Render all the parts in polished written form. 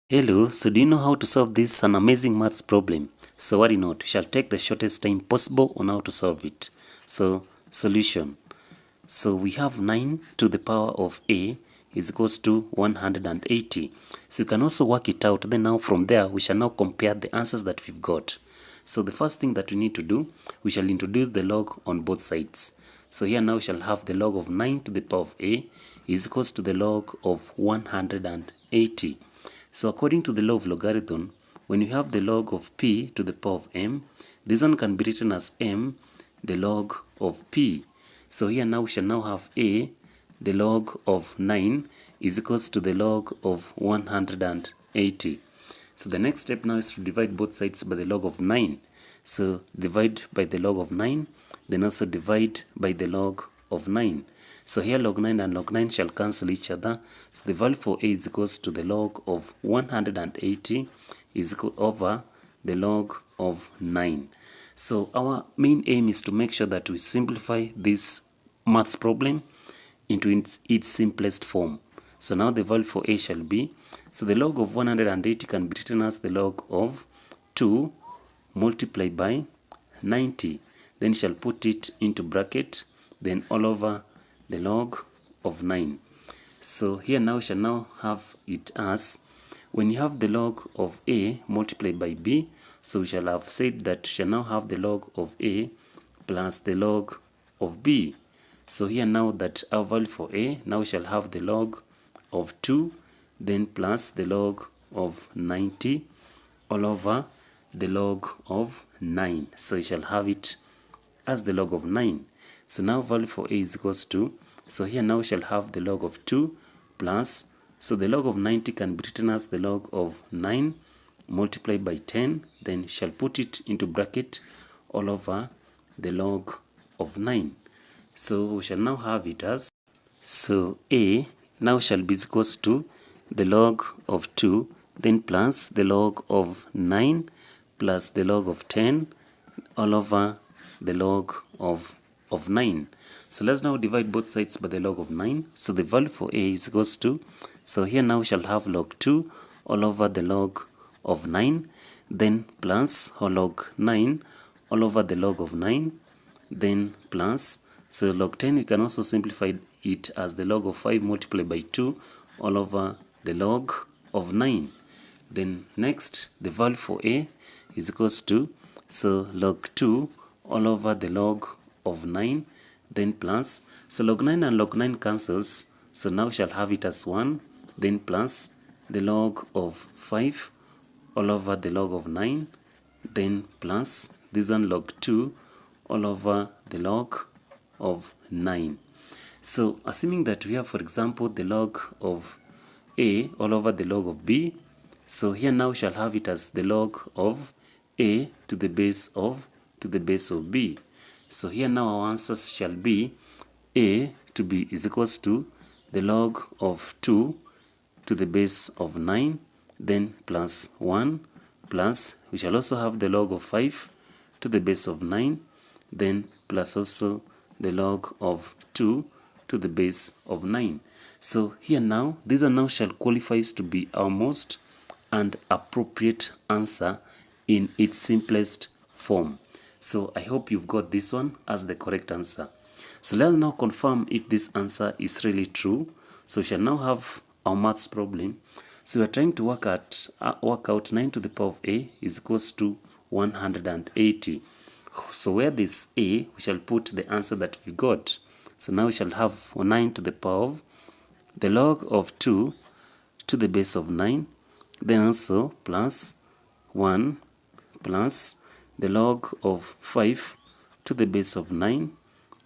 Hello, so do you know how to solve this an amazing maths problem? So worry not, we shall take the shortest time possible on how to solve it. So, solution. So we have 9 to the power of a is equals to 180. So you can also work it out. Then now from there, we shall now compare the answers that we've got. So the first thing that we need to do, we shall introduce the log on both sides. So here now we shall have the log of 9 to the power of a is equals to the log of 180. So according to the law of logarithm, when you have the log of p to the power of m, this one can be written as m, the log of p. So here now we shall now have a, the log of 9 is equals to the log of 180. So the next step now is to divide both sides by the log of 9. So divide by the log of 9, then also divide by the log of 9. So here log 9 and log 9 shall cancel each other. So the value for a is equals to the log of 180 is equal over the log of 9. So our main aim is to make sure that we simplify this maths problem into its simplest form. So now the value for a shall be, so the log of 180 can be written as the log of 2 multiplied by 90. Then shall put it into bracket, then all over the log of 9. So here now we shall now have it as, when you have the log of a multiplied by b, so we shall have said that we shall now have the log of a plus the log of b. So here now that our value for a, now we shall have the log of 2, then plus the log of 90 all over the log of 9. So we shall have it as the log of 9. So now value for a is equals to, so here now we shall have the log of 2 plus, so the log of 90 can be written as the log of 9 multiplied by 10, then shall put it into bracket all over the log of 9. So we shall now have it as, so a now shall be equals to the log of 2, then plus the log of 9 plus the log of 10 all over the log of 9. So let's now divide both sides by the log of 9. So the value for a is equals to, so here now we shall have log 2 all over the log of 9, then plus or log 9 all over the log of 9, then plus, so log 10 we can also simplify it as the log of 5 multiplied by 2 all over the log of 9. Then next, the value for a is equals to, so log 2 all over the log of 9, then plus, so log 9 and log 9 cancels, so now we shall have it as 1, then plus the log of 5 all over the log of 9, then plus this one log 2 all over the log of 9. So assuming that we have, for example, the log of a all over the log of b, so here now we shall have it as the log of a to the base of b. So here now our answers shall be a to b is equals to the log of 2 to the base of 9, then plus 1, plus we shall also have the log of 5 to the base of 9, then plus also the log of 2 to the base of 9. So here now, this one now shall qualifies to be our most and appropriate answer in its simplest form. So I hope you've got this one as the correct answer. So let's now confirm if this answer is really true. So we shall now have our maths problem. So we are trying to work out 9 to the power of a is equals to 180. So where this a, we shall put the answer that we got. So now we shall have 9 to the power of the log of 2 to the base of 9, then also plus 1 plus the log of 5 to the base of 9,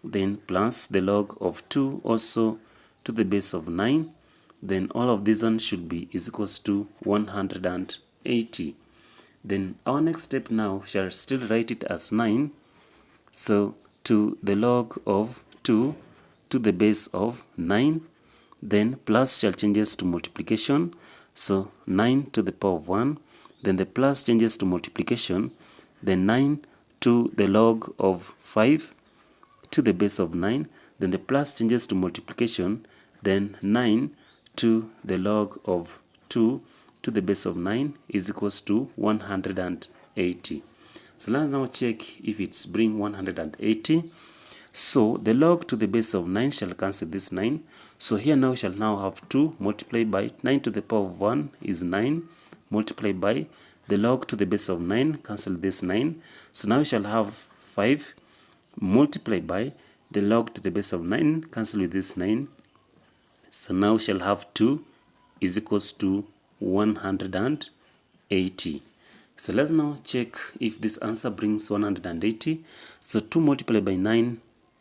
then plus the log of 2 also to the base of 9, then all of this one should be is equals to 180. Then our next step now shall still write it as 9, so to the log of 2 to the base of 9, then plus shall changes to multiplication, so 9 to the power of 1, then the plus changes to multiplication, then 9 to the log of 5 to the base of 9, then the plus changes to multiplication, then 9 to the log of 2 to the base of 9 is equals to 180. So let's now check if it's bring 180. So the log to the base of 9 shall cancel this 9. So here now shall now have 2 multiplied by 9 to the power of 1 is 9 multiplied by the log to the base of 9, cancel this 9. So now we shall have 5 multiplied by the log to the base of 9, cancel with this 9. So now we shall have 2 is equals to 180. So let's now check if this answer brings 180. So 2 multiplied by 9,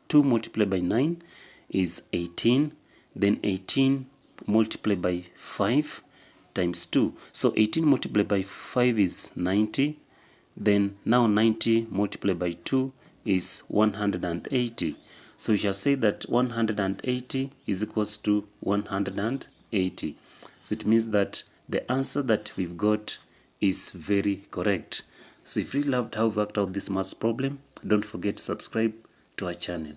2 multiplied by 9 is 18. Then 18 multiplied by 5 times 2. So 18 multiplied by 5 is 90. Then now 90 multiplied by 2 is 180. So we shall say that 180 is equals to 180. So it means that the answer that we've got is very correct. So if you loved how we worked out this maths problem, don't forget to subscribe to our channel.